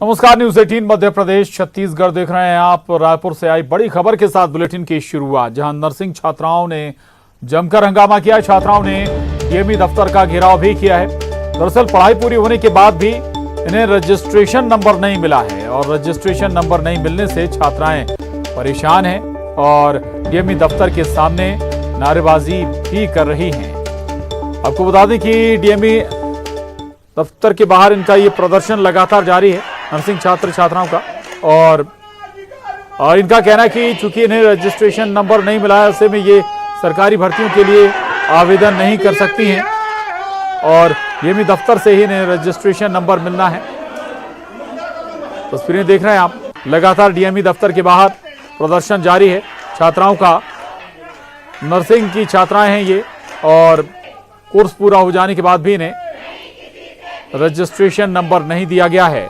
नमस्कार, न्यूज 18 मध्य प्रदेश छत्तीसगढ़ देख रहे हैं आप। रायपुर से आई बड़ी खबर के साथ बुलेटिन की शुरुआत, जहां नर्सिंग छात्राओं ने जमकर हंगामा किया। छात्राओं ने डीएमई दफ्तर का घेराव भी किया है। दरअसल पढ़ाई पूरी होने के बाद भी इन्हें रजिस्ट्रेशन नंबर नहीं मिला है और रजिस्ट्रेशन नंबर नहीं मिलने से छात्राएं परेशान हैं और डीएमई दफ्तर के सामने नारेबाजी भी कर रही हैं। आपको बता दें कि डीएमई दफ्तर के बाहर इनका ये प्रदर्शन लगातार जारी है, नर्सिंग छात्र छात्राओं का। और इनका कहना है कि चूंकि इन्हें रजिस्ट्रेशन नंबर नहीं मिला है, ऐसे में ये सरकारी भर्तियों के लिए आवेदन नहीं कर सकती हैं और डीएमई दफ्तर से ही इन्हें रजिस्ट्रेशन नंबर मिलना है। तस्वीरें देख रहे हैं आप, लगातार डीएमई दफ्तर के बाहर प्रदर्शन जारी है छात्राओं का। नर्सिंग की छात्राएं हैं ये और कोर्स पूरा हो जाने के बाद भी इन्हें रजिस्ट्रेशन नंबर नहीं दिया गया है।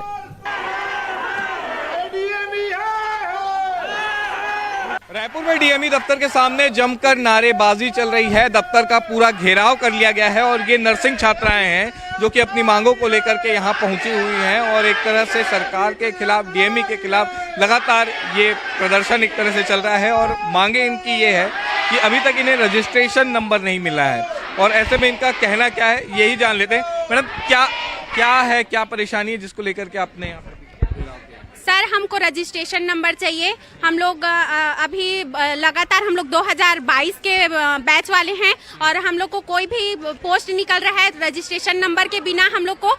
रायपुर में डीएमई दफ्तर के सामने जमकर नारेबाजी चल रही है। दफ्तर का पूरा घेराव कर लिया गया है और ये नर्सिंग छात्राएं हैं जो कि अपनी मांगों को लेकर के यहाँ पहुंची हुई हैं और एक तरह से सरकार के खिलाफ, डीएमई के खिलाफ लगातार ये प्रदर्शन एक तरह से चल रहा है। और मांगे इनकी ये है कि अभी तक इन्हें रजिस्ट्रेशन नंबर नहीं मिला है और ऐसे में इनका कहना क्या है यही जान लेते हैं। मैडम, क्या परेशानी है जिसको लेकर के आपने यहाँ पर? सर, हमको रजिस्ट्रेशन नंबर चाहिए। हम लोग अभी लगातार हम लोग 2022 के बैच वाले हैं और हम लोग को कोई भी पोस्ट निकल रहा है रजिस्ट्रेशन नंबर के बिना। हम लोग को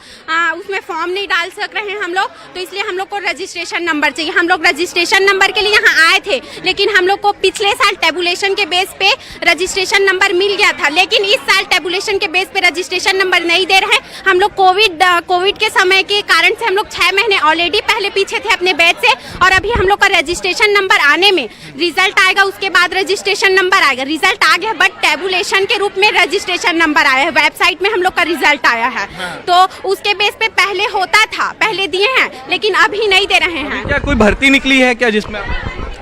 उसमें फॉर्म नहीं डाल सक रहे हैं हम लोग, तो इसलिए हम लोग को रजिस्ट्रेशन नंबर चाहिए। हम लोग रजिस्ट्रेशन नंबर के लिए यहाँ आए थे, लेकिन हम लोग को पिछले साल टेबुलेशन के बेस पे रजिस्ट्रेशन नंबर मिल गया था, लेकिन इस साल टेबुलेशन के बेस पे रजिस्ट्रेशन नंबर नहीं दे रहे हैं। हम लोग कोविड के समय के कारण से हम लोग 6 महीने ऑलरेडी पहले पीछे थे अपने बैच से और अभी हम लोग का रजिस्ट्रेशन नंबर आने में, रिजल्ट आएगा उसके बाद रजिस्ट्रेशन नंबर आएगा। रिजल्ट आ गया बट टेबुलेशन के रूप में रजिस्ट्रेशन नंबर आया है। वेबसाइट में हम लोग का रिजल्ट आया है तो उसके बेस पे पहले होता था, पहले दिए हैं लेकिन अभी नहीं दे रहे हैं। क्या कोई भर्ती निकली है क्या जिसमें?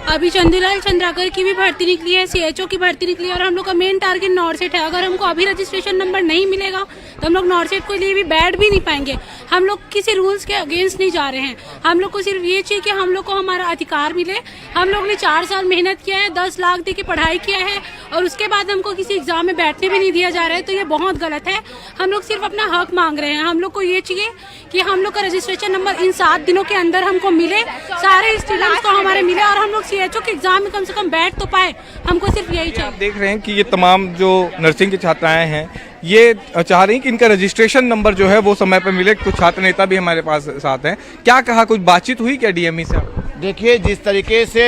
अभी चंदूलाल चंद्राकर की भी भर्ती निकली है, सीएचओ की भर्ती निकली है और हम लोग का मेन टारगेट नॉर्सेट है। अगर हमको अभी रजिस्ट्रेशन नंबर नहीं मिलेगा तो हम लोग नॉर्सेट के लिए भी बैठ भी नहीं पाएंगे। हम लोग किसी रूल्स के अगेंस्ट नहीं जा रहे हैं। हम लोग को सिर्फ ये चाहिए कि हम लोग को हमारा अधिकार मिले। हम लोग ने 4 साल मेहनत किया है, 10 लाख दे के पढ़ाई किया है और उसके बाद हमको किसी एग्जाम में बैठने भी नहीं दिया जा रहा है, तो ये बहुत गलत है। हम लोग सिर्फ अपना हक मांग रहे हैं। हम लोग को ये चाहिए कि हम लोग का रजिस्ट्रेशन नंबर इन 7 दिनों के अंदर हमको मिले, सारे स्टूडेंट्स को हमारे मिले और हम लोग सीएचओ के एग्जाम में कम से कम बैठ तो पाए। हमको सिर्फ यही चाहिए। आप देख रहे हैं कि ये तमाम जो नर्सिंग की छात्राएं हैं ये चाह रही हैं कि इनका रजिस्ट्रेशन नंबर जो है वो समय पर मिले। कुछ छात्र नेता भी हमारे पास साथ हैं। क्या कहा, कुछ बातचीत हुई क्या डीएमई से? देखिए, जिस तरीके से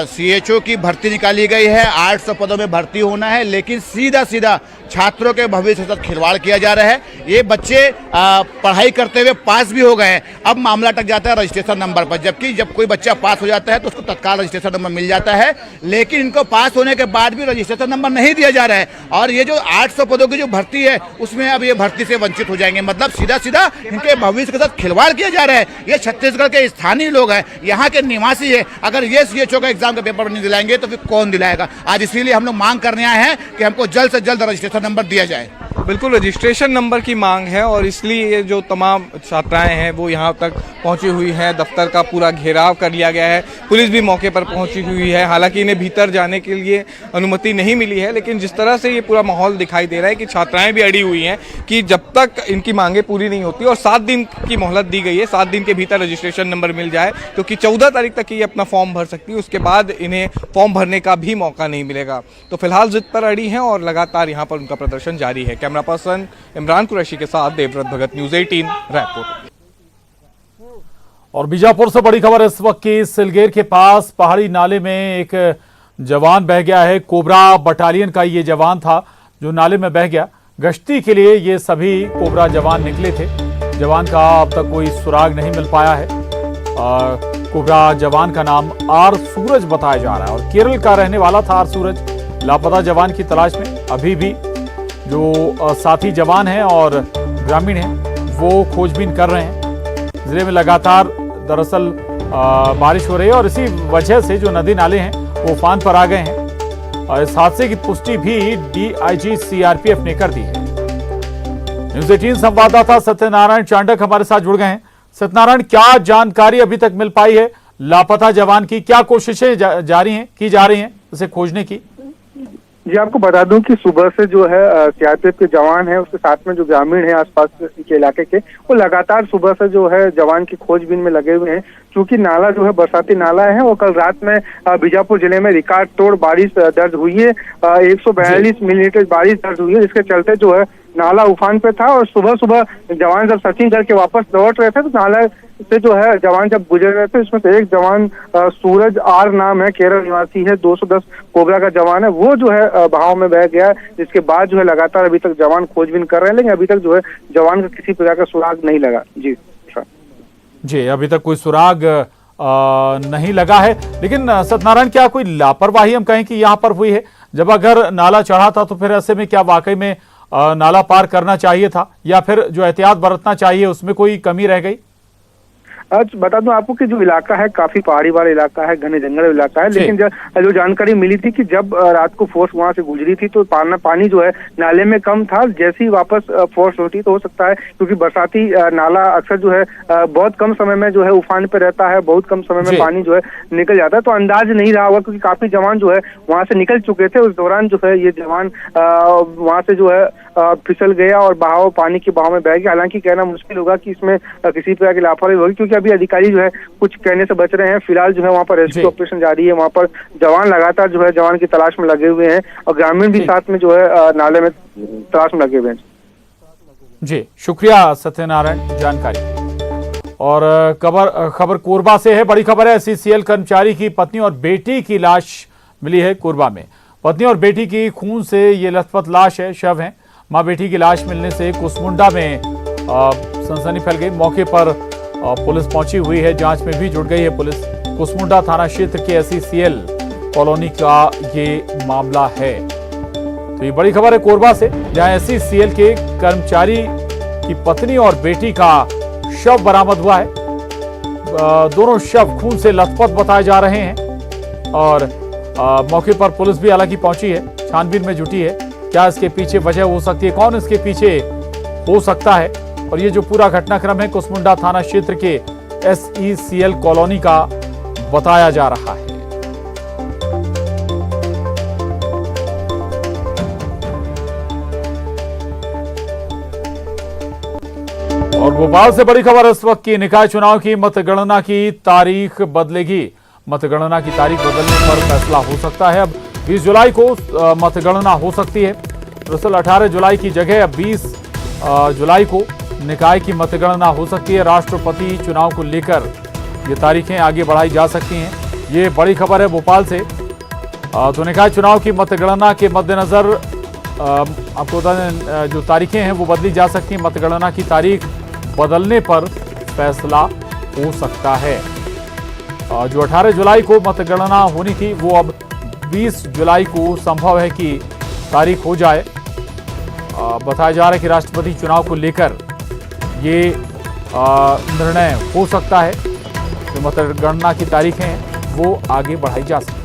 सीएचओ की भर्ती निकाली गई है, 800 पदों में भर्ती होना है, लेकिन सीधा छात्रों के भविष्य के साथ खिलवाड़ किया जा रहा है। ये बच्चे पढ़ाई करते हुए पास भी हो गए हैं, अब मामला अटक जाता है रजिस्ट्रेशन नंबर पर। जबकि जब कोई बच्चा पास हो जाता है तो उसको तत्काल रजिस्ट्रेशन नंबर मिल जाता है, लेकिन इनको पास होने के बाद भी रजिस्ट्रेशन नंबर नहीं दिया जा रहा है और ये जो 800 पदों की जो भर्ती है उसमें अब ये भर्ती से वंचित हो जाएंगे। मतलब सीधा इनके भविष्य के साथ खिलवाड़ किया जा रहा है। ये छत्तीसगढ़ के स्थानीय लोग हैं, यहाँ के निवासी है। अगर ये सीएचओ का एग्जाम का पेपर नहीं दिलाएंगे तो फिर कौन दिलाएगा? आज इसीलिए हम लोग मांग करने आए हैं कि हमको जल्द से जल्द रजिस्ट्रेशन नंबर दिया जाए। बिल्कुल, रजिस्ट्रेशन नंबर की मांग है और इसलिए ये जो तमाम छात्राएं हैं वो यहाँ तक पहुंची हुई हैं। दफ्तर का पूरा घेराव कर लिया गया है, पुलिस भी मौके पर पहुंची हुई है। हालांकि इन्हें भीतर जाने के लिए अनुमति नहीं मिली है, लेकिन जिस तरह से ये पूरा माहौल दिखाई दे रहा है कि छात्राएं भी अड़ी हुई हैं कि जब तक इनकी मांगे पूरी नहीं होती और 7 दिन की मोहलत दी गई है, 7 दिन के भीतर रजिस्ट्रेशन नंबर मिल जाए, क्योंकि 14 तारीख तक ये अपना फॉर्म भर सकती है, उसके बाद इन्हें फॉर्म भरने का भी मौका नहीं मिलेगा। तो फिलहाल जिद पर अड़ी हैं और लगातार यहाँ पर उनका प्रदर्शन जारी है। कैमरा पर्सन इमरान कुरैशी के साथ देवव्रत भगत, न्यूज 18 रायपुर। और बीजापुर से बड़ी खबर इस वक्त की, सिलगेर के पास पहाड़ी नाले में एक जवान बह गया है। कोबरा बटालियन का ये जवान था जो नाले में बह गया। गश्ती के लिए ये सभी कोबरा जवान निकले थे। जवान का अब तक कोई सुराग नहीं मिल पाया है। कोबरा जवान का नाम आर सूरज बताया जा रहा है और केरल का रहने वाला था आर सूरज। लापता जवान की तलाश में अभी भी जो साथी जवान हैं और ग्रामीण हैं वो खोजबीन कर रहे हैं। जिले में लगातार दरअसल बारिश हो रही है और इसी वजह से जो नदी नाले हैं वो उफान पर आ गए हैं और इस हादसे की पुष्टि भी डीआईजी सीआरपीएफ ने कर दी है। न्यूज 18 संवाददाता सत्यनारायण चांडक हमारे साथ जुड़ गए हैं। सत्यनारायण, क्या जानकारी अभी तक मिल पाई है लापता जवान की? क्या कोशिशें जारी हैं की जा रही हैं उसे खोजने की? जी, आपको बता दूं कि सुबह से जो है सीआरपीएफ के जवान हैं, उसके साथ में जो ग्रामीण हैं आसपास के इलाके के, वो लगातार सुबह से जो है जवान की खोजबीन में लगे हुए हैं। क्योंकि नाला जो है बरसाती नाला है और कल रात में बीजापुर जिले में रिकॉर्ड तोड़ बारिश दर्ज हुई है। 142 मिलीमीटर बारिश दर्ज हुई है, जिसके चलते जो है नाला उफान पे था। और सुबह सुबह जवान जब सर्चिंग करके वापस लौट रहे थे तो नाला से जो है जवान जब गुजर रहे थे, इसमें से एक जवान सूरज आर नाम है, केरल निवासी है, 210 कोबरा का जवान है, वो जो है बहाव में बह गया। जिसके बाद जो है लगातार अभी तक जवान खोजबीन कर रहे हैं, लेकिन अभी तक जो है जवान का किसी प्रकार का सुराग नहीं लगा। जी, अभी तक कोई सुराग नहीं लगा है। लेकिन सत्यनारायण, क्या कोई लापरवाही हम कहें कि यहाँ पर हुई है? जब अगर नाला चढ़ा था तो फिर ऐसे में क्या वाकई में नाला पार करना चाहिए था, या फिर जो एहतियात बरतना चाहिए उसमें कोई कमी रह गई? आज बता दूं आपको कि जो इलाका है काफी पहाड़ी वाला इलाका है, घने जंगल इलाका है। लेकिन जो जानकारी मिली थी कि जब रात को फोर्स वहां से गुजरी थी तो पानी जो है नाले में कम था। जैसे ही वापस फोर्स होती तो हो सकता है, क्योंकि बरसाती नाला अक्सर जो है बहुत कम समय में जो है उफान पे रहता है, बहुत कम समय में पानी जो है निकल जाता है। तो अंदाज नहीं रहा होगा, क्योंकि काफी जवान जो है वहां से निकल चुके थे। उस दौरान जो है ये जवान वहां से जो है फिसल गया और पानी के बहाव में बह गया। हालांकि कहना मुश्किल होगा कि इसमें किसी प्रकार की लापरवाही होगी, क्योंकि अभी अधिकारी जो है कुछ कहने से बच रहे हैं। फिलहाल जो है वहाँ पर रेस्क्यू ऑपरेशन जारी है, वहाँ पर जवान लगातार जो है जवान की तलाश में लगे हुए हैं और ग्रामीण भी साथ में जो है नाले में तलाश में लगे हुए हैं। जी, शुक्रिया सत्यनारायण जानकारी। और खबर कोरबा से है। बड़ी खबर है, SECL कर्मचारी की पत्नी और बेटी की लाश मिली है कोरबा में। पत्नी और बेटी की खून से ये लथपथ लाश है, शव है। मां बेटी की लाश मिलने से कुसमुंडा में सनसनी फैल गई। मौके पर पुलिस पहुंची हुई है, जांच में भी जुट गई है पुलिस। कुसमुंडा थाना क्षेत्र के SECL कॉलोनी का ये मामला है। तो ये बड़ी खबर है कोरबा से, जहां SECL के कर्मचारी की पत्नी और बेटी का शव बरामद हुआ है। दोनों शव खून से लथपथ बताए जा रहे हैं और मौके पर पुलिस भी हालांकि पहुंची है, छानबीन में जुटी है। क्या इसके पीछे वजह हो सकती है, कौन इसके पीछे हो सकता है? और ये जो पूरा घटनाक्रम है कुसमुंडा थाना क्षेत्र के SECL कॉलोनी का बताया जा रहा है। और भोपाल से बड़ी खबर इस वक्त की, निकाय चुनाव की मतगणना की तारीख बदलेगी। मतगणना की तारीख बदलने पर फैसला हो सकता है। अब 20 जुलाई को मतगणना हो सकती है। दरअसल 18 जुलाई की जगह अब 20 जुलाई को निकाय की मतगणना हो सकती है। राष्ट्रपति चुनाव को लेकर ये तारीखें आगे बढ़ाई जा सकती हैं। ये बड़ी खबर है भोपाल से। तो निकाय चुनाव की मतगणना के मद्देनजर आपको बता दें जो तारीखें हैं वो बदली जा सकती हैं। मतगणना की तारीख बदलने पर फैसला हो सकता है। जो 18 जुलाई को मतगणना होनी थी वो अब 20 जुलाई को संभव है कि तारीख हो जाए। बताया जा रहा है कि राष्ट्रपति चुनाव को लेकर ये निर्णय हो सकता है। जो मतगणना की तारीखें हैं वो आगे बढ़ाई जा सकती है।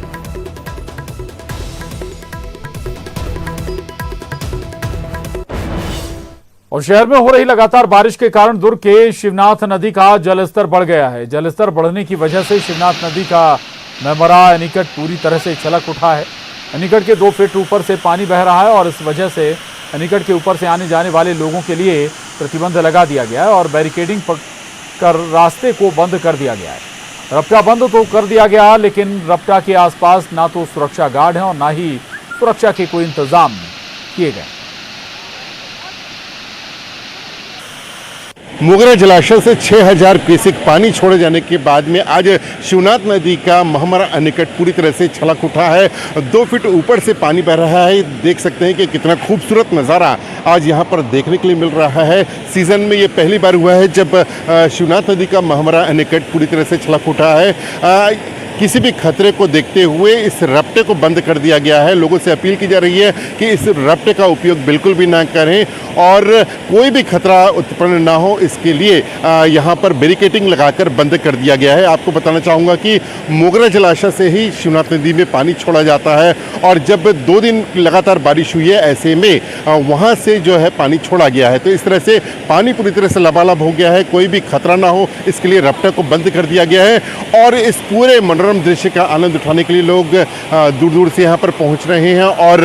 और शहर में हो रही लगातार बारिश के कारण दुर्ग के शिवनाथ नदी का जलस्तर बढ़ गया है। जलस्तर बढ़ने की वजह से शिवनाथ नदी का मेमरा एनीकट पूरी तरह से छलक उठा है। एनीकट के 2 फीट ऊपर से पानी बह रहा है और इस वजह से एनीकट के ऊपर से आने जाने वाले लोगों के लिए प्रतिबंध लगा दिया गया है और बैरिकेडिंग कर रास्ते को बंद कर दिया गया है। रपटा बंद तो कर दिया गया, लेकिन रपटा के आसपास ना तो सुरक्षा गार्ड हैं और ना ही सुरक्षा के कोई इंतजाम किए गए। मोगरा जलाशय से 6000 क्यूसेक पानी छोड़े जाने के बाद में आज शिवनाथ नदी का महमरा एनीकट पूरी तरह से छलक उठा है। 2 फीट ऊपर से पानी बह रहा है। देख सकते हैं कि कितना खूबसूरत नज़ारा आज यहाँ पर देखने के लिए मिल रहा है। सीज़न में ये पहली बार हुआ है जब शिवनाथ नदी का महमरा एनीकट पूरी तरह से छलक उठा है। किसी भी खतरे को देखते हुए इस रपटे को बंद कर दिया गया है। लोगों से अपील की जा रही है कि इस रपटे का उपयोग बिल्कुल भी ना करें और कोई भी खतरा उत्पन्न ना हो, इसके लिए यहाँ पर बैरिकेडिंग लगाकर बंद कर दिया गया है। आपको बताना चाहूँगा कि मोगरा जलाशय से ही शिवनाथ नदी में पानी छोड़ा जाता है और जब 2 दिन लगातार बारिश हुई है, ऐसे में वहाँ से जो है पानी छोड़ा गया है। तो इस तरह से पानी पूरी तरह से लबालब हो गया है, कोई भी खतरा ना हो इसके लिए रपटे को बंद कर दिया गया है। और इस पूरे मनोरम दृश्य का आनंद उठाने के लिए लोग दूर दूर से यहाँ पर पहुँच रहे हैं और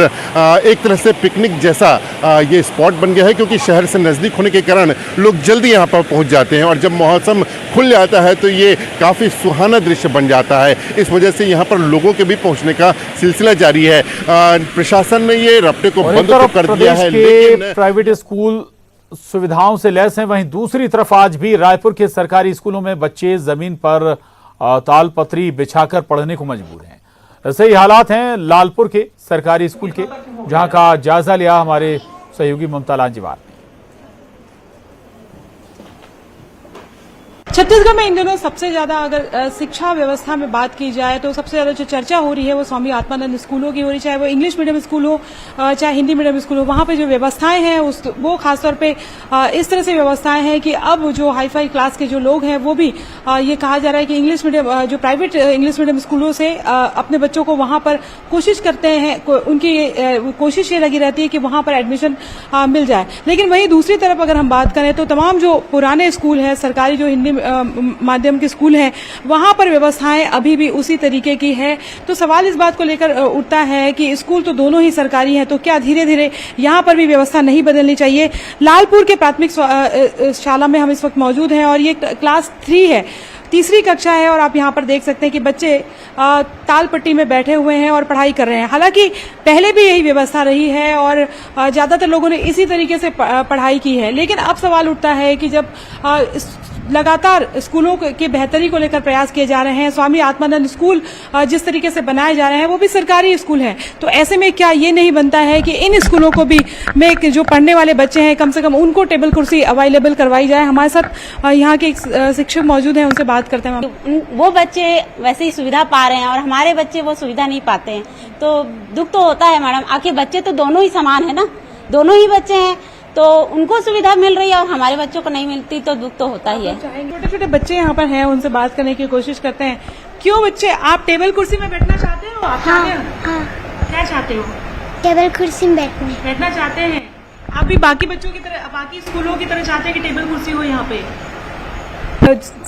एक तरह से पिकनिक जैसा ये स्पॉट बन गया है, क्योंकि शहर से नज़दीक होने के कारण लोग जल्दी यहाँ पर पहुँच जाते हैं और जब मौसम खुल जाता है तो ये काफ़ी सुहाना दृश्य बन जाता है। इस वजह से यहाँ पर लोगों के भी पहुँचने का सिलसिला जारी है। प्रशासन ने ये रपटे को बंद तो कर दिया है, लेकिन प्राइवेट स्कूल सुविधाओं से लैस हैं, वहीं दूसरी तरफ आज भी रायपुर के सरकारी स्कूलों में बच्चे जमीन पर तालपत्री बिछाकर पढ़ने को मजबूर हैं। ऐसे ही हालात हैं लालपुर के सरकारी स्कूल के, जहां का जायजा लिया हमारे सहयोगी ममता लांजीवार। छत्तीसगढ़ में इन दिनों सबसे ज्यादा अगर शिक्षा व्यवस्था में बात की जाए तो सबसे ज्यादा जो चर्चा हो रही है वो स्वामी आत्मानंद स्कूलों की हो रही है, चाहे वो इंग्लिश मीडियम स्कूल हो चाहे हिंदी मीडियम स्कूल हो। वहां पे जो व्यवस्थाएं हैं वो खासतौर पे इस तरह से व्यवस्थाएं हैं कि अब जो हाई फाई क्लास के जो लोग हैं वो भी ये कहा जा रहा है कि इंग्लिश मीडियम जो प्राइवेट इंग्लिश मीडियम स्कूलों से अपने बच्चों को वहां पर कोशिश करते हैं, उनकी कोशिश ये लगी रहती है कि वहां पर एडमिशन मिल जाए। लेकिन वहीं दूसरी तरफ अगर हम बात करें तो तमाम जो पुराने स्कूल हैं, सरकारी जो हिंदी माध्यम के स्कूल हैं, वहां पर व्यवस्थाएं अभी भी उसी तरीके की है। तो सवाल इस बात को लेकर उठता है कि स्कूल तो दोनों ही सरकारी हैं, तो क्या धीरे धीरे यहां पर भी व्यवस्था नहीं बदलनी चाहिए। लालपुर के प्राथमिक शाला में हम इस वक्त मौजूद हैं और ये क्लास 3 है, तीसरी कक्षा है और आप यहाँ पर देख सकते हैं कि बच्चे तालपट्टी में बैठे हुए हैं और पढ़ाई कर रहे हैं। हालांकि पहले भी यही व्यवस्था रही है और ज्यादातर लोगों ने इसी तरीके से पढ़ाई की है। लेकिन अब सवाल उठता है कि जब लगातार स्कूलों के बेहतरी को लेकर प्रयास किए जा रहे हैं, स्वामी आत्मानंद स्कूल जिस तरीके से बनाए जा रहे हैं वो भी सरकारी स्कूल हैं, तो ऐसे में क्या ये नहीं बनता है कि इन स्कूलों को भी में जो पढ़ने वाले बच्चे हैं कम से कम उनको टेबल कुर्सी अवेलेबल करवाई जाए। हमारे साथ यहाँ के शिक्षक मौजूद हैं, उनसे बात करते हैं। वो बच्चे वैसे ही सुविधा पा रहे हैं और हमारे बच्चे वो सुविधा नहीं पाते हैं, तो दुख तो होता है मैडम। आखिर बच्चे तो दोनों ही समान है ना, दोनों ही बच्चे हैं, तो उनको सुविधा मिल रही है और हमारे बच्चों को नहीं मिलती, तो दुख तो होता ही है। छोटे छोटे बच्चे यहाँ पर हैं, उनसे बात करने की कोशिश करते हैं। क्यों बच्चे, आप टेबल कुर्सी में बैठना चाहते हो? आप हाँ, हाँ। क्या चाहते हो? टेबल कुर्सी में बैठना चाहते हैं। आप भी बाकी बच्चों की तरह, बाकी स्कूलों की तरह चाहते हैं कि टेबल कुर्सी हो यहाँ पे?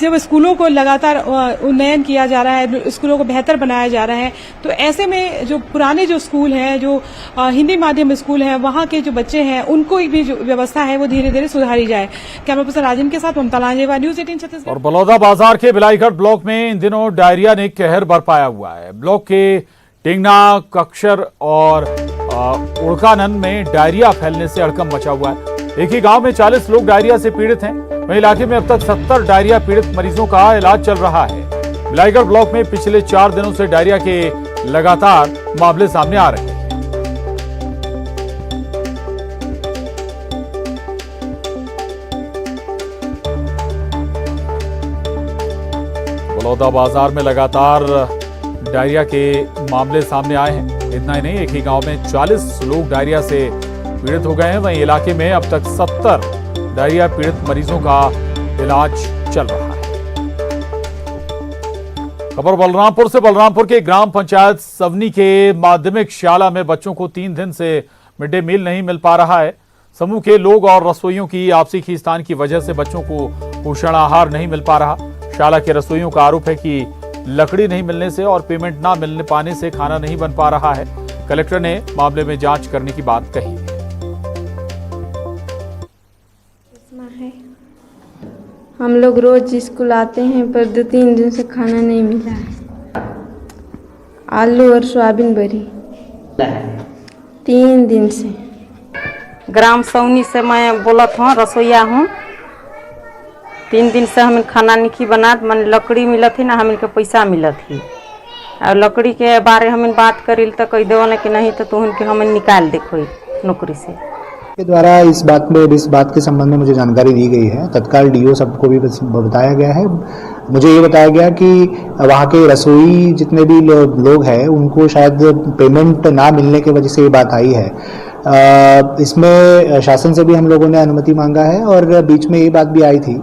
जब स्कूलों को लगातार उन्नयन किया जा रहा है, स्कूलों को बेहतर बनाया जा रहा है, तो ऐसे में जो पुराने जो स्कूल हैं, जो हिंदी माध्यम स्कूल हैं, वहाँ के जो बच्चे हैं उनको भी जो व्यवस्था है वो धीरे धीरे सुधारी जाए। कैमरा पर्सन राजन के साथ ममता लांजेवार, न्यूज़ 18 छत्तीसगढ़। और बलौदा बाजार के बिलाईगढ़ ब्लॉक में इन दिनों डायरिया ने कहर बरपाया हुआ है। ब्लॉक के टिंगना, कक्षर और उड़कानन में डायरिया फैलने से हड़कंप मचा हुआ है। एक ही गांव में 40 लोग डायरिया से पीड़ित हैं। वहीं इलाके में अब तक 70 डायरिया पीड़ित मरीजों का इलाज चल रहा है। बिलाईगढ़ ब्लॉक में पिछले 4 दिनों से डायरिया के लगातार मामले सामने आ रहे हैं। बलौदा बाजार में लगातार डायरिया के मामले सामने आए हैं। इतना ही नहीं, एक ही गांव में 40 लोग डायरिया से पीड़ित हो गए हैं। वहीं इलाके में अब तक 70 डायरिया पीड़ित मरीजों का इलाज चल रहा है। खबर बलरामपुर से। बलरामपुर के ग्राम पंचायत सवनी के माध्यमिक शाला में बच्चों को 3 दिन से मिड डे मील नहीं मिल पा रहा है। समूह के लोग और रसोइयों की आपसी खींचतान की वजह से बच्चों को पोषण आहार नहीं मिल पा रहा। शाला के रसोइयों का आरोप है कि लकड़ी नहीं मिलने से और पेमेंट ना मिलने पाने से खाना नहीं बन पा रहा है। कलेक्टर ने मामले में जांच करने की बात कही है। हम लोग रोज स्कूल आते हैं पर 2-3 दिन से खाना नहीं मिला है। आलू और सोयाबीन बरी 3 दिन से। ग्राम सवनी से मैं बोलत हूँ, रसोईया हूँ। 3 दिन से हमें खाना नहीं बनात, मन लकड़ी मिलत ही ना हमें के पैसा मिलत ही। और लकड़ी के बारे हमें बात करिल तो कह दो कि नहीं तो तुहन के हमें निकाल देखो नौकरी से। के द्वारा इस बात के संबंध में मुझे जानकारी दी गई है। तत्काल डीओ सबको भी बताया गया है। मुझे ये बताया गया कि वहाँ के रसोई जितने भी लोग हैं उनको शायद पेमेंट ना मिलने की वजह से ये बात आई है। इसमें शासन से भी हम लोगों ने अनुमति मांगा है और बीच में ये बात भी आई थी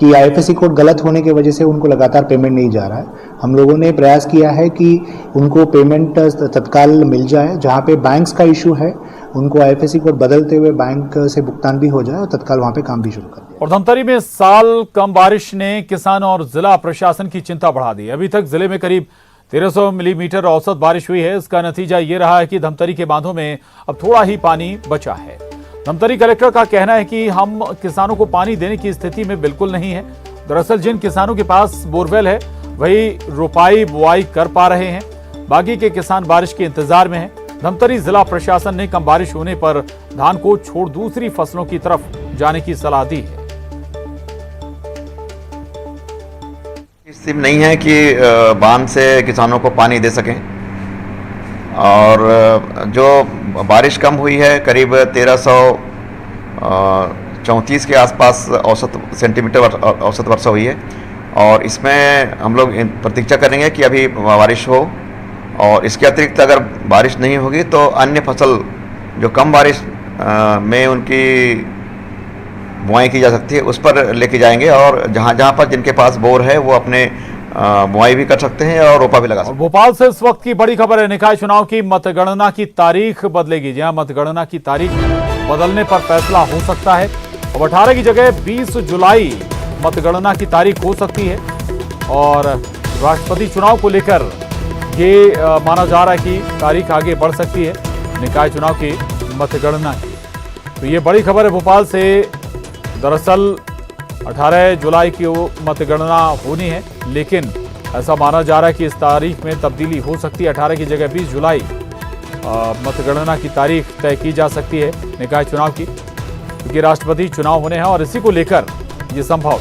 कि आईएफएससी कोड गलत होने की वजह से उनको लगातार पेमेंट नहीं जा रहा है। हम लोगों ने प्रयास किया है कि उनको पेमेंट तत्काल मिल जाए। जहाँ पे बैंक्स का इशू है उनको आईएफएससी कोड बदलते हुए बैंक से भुगतान भी हो जाए और तत्काल वहाँ पे काम भी शुरू कर दिया। और धमतरी में साल कम बारिश ने किसान और जिला प्रशासन की चिंता बढ़ा दी। अभी तक जिले में करीब 1300 मिलीमीटर औसत बारिश हुई है। इसका नतीजा ये रहा है कि धमतरी के बांधों में अब थोड़ा ही पानी बचा है। धमतरी कलेक्टर का कहना है कि हम किसानों को पानी देने की स्थिति में बिल्कुल नहीं है। दरअसल जिन किसानों के पास बोरवेल है वही रोपाई बुआई कर पा रहे हैं, बाकी के किसान बारिश के इंतजार में हैं। धमतरी जिला प्रशासन ने कम बारिश होने पर धान को छोड़ दूसरी फसलों की तरफ जाने की सलाह दी है। स्थिति नहीं है कि बांध से किसानों को पानी दे सकें और जो बारिश कम हुई है करीब 1334 के आसपास औसत सेंटीमीटर औसत वर्षा हुई है और इसमें हम लोग प्रतीक्षा करेंगे कि अभी बारिश हो और इसके अतिरिक्त अगर बारिश नहीं होगी तो अन्य फसल जो कम बारिश में उनकी बुआई की जा सकती है उस पर लेके जाएंगे और जहाँ पर जिनके पास बोर है वो अपने बुआई भी कर सकते हैं और रोपा भी लगा सकते हैं। भोपाल से इस वक्त की बड़ी खबर है, निकाय चुनाव की मतगणना की तारीख बदलेगी। जहां मतगणना की तारीख बदलने पर फैसला हो सकता है। अब 18 की जगह 20 जुलाई मतगणना की तारीख हो सकती है और राष्ट्रपति चुनाव को लेकर ये माना जा रहा है कि तारीख आगे बढ़ सकती है निकाय चुनाव की मतगणना की। तो ये बड़ी खबर है भोपाल से। दरअसल 18 जुलाई की मतगणना होनी है, लेकिन ऐसा माना जा रहा है कि इस तारीख में तब्दीली हो सकती है। 18 की जगह 20 जुलाई मतगणना की तारीख तय की जा सकती है निकाय चुनाव की, क्योंकि राष्ट्रपति चुनाव होने हैं और इसी को लेकर ये संभव है।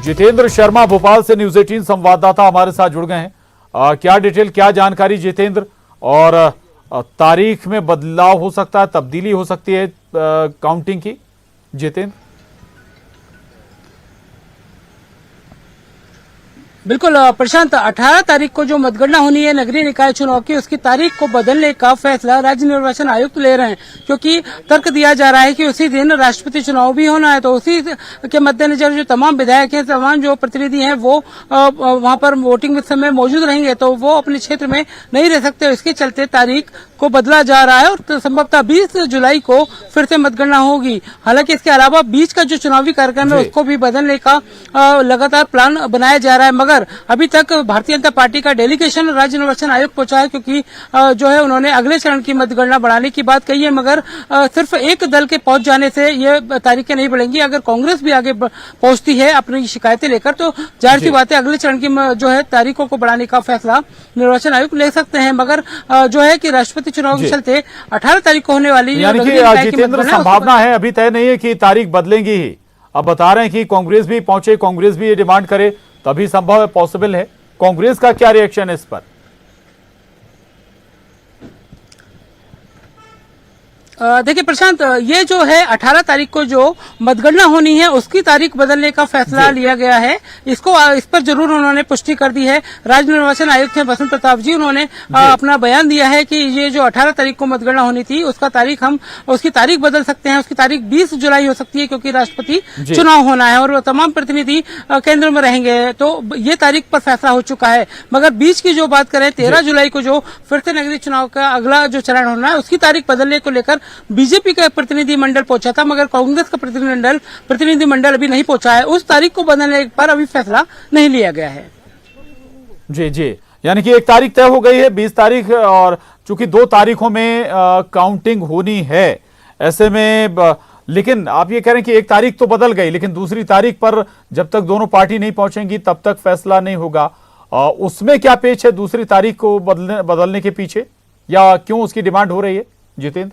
जितेंद्र शर्मा भोपाल से न्यूज 18 संवाददाता हमारे साथ जुड़ गए हैं। क्या डिटेल, क्या जानकारी जितेंद्र? और तारीख में बदलाव हो सकता है, तब्दीली हो सकती है काउंटिंग की, जितेंद्र? बिल्कुल प्रशांत, 18 तारीख को जो मतगणना होनी है नगरीय निकाय चुनाव की, उसकी तारीख को बदलने का फैसला राज्य निर्वाचन आयुक्त ले रहे हैं, क्योंकि तर्क दिया जा रहा है कि उसी दिन राष्ट्रपति चुनाव भी होना है। तो उसी के मद्देनजर जो तमाम विधायक हैं, तमाम जो प्रतिनिधि हैं वो वहां पर वोटिंग में समय मौजूद रहेंगे, तो वो अपने क्षेत्र में नहीं रह सकते। इसके चलते तारीख को बदला जा रहा है और तो संभवतः 20 जुलाई को फिर से मतगणना होगी। हालांकि इसके अलावा बीच का जो चुनावी कार्यक्रम है उसको भी बदलने का लगातार प्लान बनाया जा रहा है, मगर अभी तक भारतीय जनता पार्टी का डेलीगेशन राज्य निर्वाचन आयोग पहुंचा है, क्योंकि जो है उन्होंने अगले चरण की मतगणना बढ़ाने की बात कही है, मगर सिर्फ एक दल के पहुंच जाने से ये तारीखें नहीं बढ़ेंगी। अगर कांग्रेस भी आगे पहुंचती है अपनी शिकायतें लेकर, तो जाहिर सी बात है अगले चरण की जो है तारीखों को बढ़ाने का फैसला निर्वाचन आयोग ले सकते हैं। मगर जो है कि राष्ट्रपति चुनाव के चलते 18 तारीख को होने वाली जितेंद्र संभावना है, अभी तय नहीं है कि तारीख बदलेंगी ही। अब बता रहे हैं कि कांग्रेस भी पहुंचे, कांग्रेस भी ये डिमांड करे तभी संभव है, पॉसिबल है। कांग्रेस का क्या रिएक्शन है इस पर? देखिए प्रशांत, ये जो है 18 तारीख को जो मतगणना होनी है उसकी तारीख बदलने का फैसला लिया गया है। इस पर जरूर उन्होंने पुष्टि कर दी है। राज्य निर्वाचन आयुक्त हैं बसंत प्रताप जी, उन्होंने अपना बयान दिया है कि ये जो 18 तारीख को मतगणना होनी थी उसकी तारीख बदल सकते हैं। उसकी तारीख 20 जुलाई हो सकती है, क्योंकि राष्ट्रपति चुनाव होना है और तमाम प्रतिनिधि केंद्र में रहेंगे, तो ये तारीख पर फैसला हो चुका है। मगर बीच की जो बात करें 13 जुलाई को जो फिर से नगरीय चुनाव का अगला जो चरण होना है उसकी तारीख बदलने को लेकर बीजेपी का प्रतिनिधिमंडल पहुंचा था, मगर कांग्रेस का प्रतिनिधिमंडल अभी नहीं पहुंचा है। उस तारीख को बदलने पर अभी फैसला नहीं लिया गया है। जी, यानी कि एक तारीख तय हो गई है 20 तारीख, और चूंकि 2 तारीखों में काउंटिंग होनी है, ऐसे में लेकिन आप ये कह रहे हैं कि एक तारीख तो बदल गई, लेकिन दूसरी तारीख पर जब तक दोनों पार्टी नहीं पहुंचेंगी तब तक फैसला नहीं होगा। उसमें क्या पेच है दूसरी तारीख को बदलने के पीछे, या क्यों उसकी डिमांड हो रही है जितेंद्र?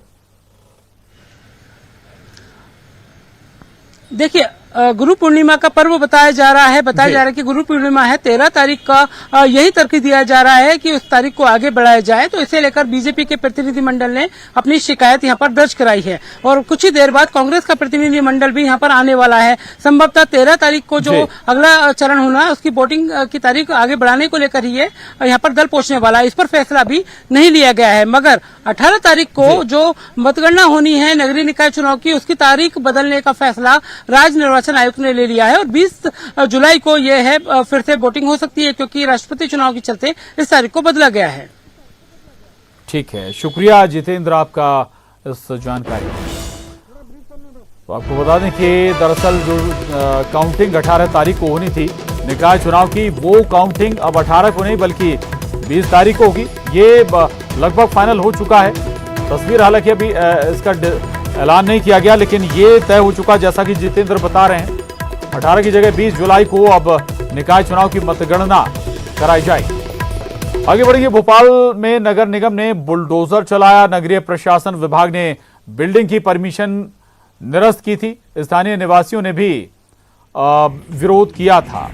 देखिए गुरु पूर्णिमा का पर्व बताया जा रहा है। बताया जा रहा है कि गुरु पूर्णिमा है 13 तारीख का, यही तर्क दिया जा रहा है कि उस तारीख को आगे बढ़ाया जाए। तो इसे लेकर बीजेपी के प्रतिनिधि मंडल ने अपनी शिकायत यहाँ पर दर्ज कराई है और कुछ ही देर बाद कांग्रेस का प्रतिनिधि मंडल भी यहाँ पर आने वाला है। संभवतः 13 तारीख को जो अगला चरण होना है उसकी वोटिंग की तारीख आगे बढ़ाने को लेकर ही यहाँ पर दल पहुंचने वाला है। इस पर फैसला अभी नहीं लिया गया है, मगर 18 तारीख को जो मतगणना होनी है नगरीय निकाय चुनाव की, उसकी तारीख बदलने का फैसला राज्य निर्वाचन आयोग ने ले लिया है और 20 जुलाई को यह है फिर से वोटिंग हो सकती है, क्योंकि राष्ट्रपति चुनाव के चलते इस तारीख को बदला गया है। ठीक है, शुक्रिया जितेंद्र आपका इस जानकारी। तो आपको बता दें कि दरअसल जो काउंटिंग 18 तारीख को होनी थी निकाय चुनाव की, वो काउंटिंग अब 18 को नहीं बल्कि 20 तारीख को होगी। ये लगभग फाइनल हो चुका है। तस्वीर हालांकि अभी इसका ऐलान नहीं किया गया, लेकिन ये तय हो चुका जैसा कि जितेंद्र बता रहे हैं। 18 की जगह 20 जुलाई को अब निकाय चुनाव की मतगणना कराई जाएगी। आगे बढ़ेंगे। भोपाल में नगर निगम ने बुलडोजर चलाया। नगरीय प्रशासन विभाग ने बिल्डिंग की परमिशन निरस्त की थी। स्थानीय निवासियों ने भी विरोध किया था।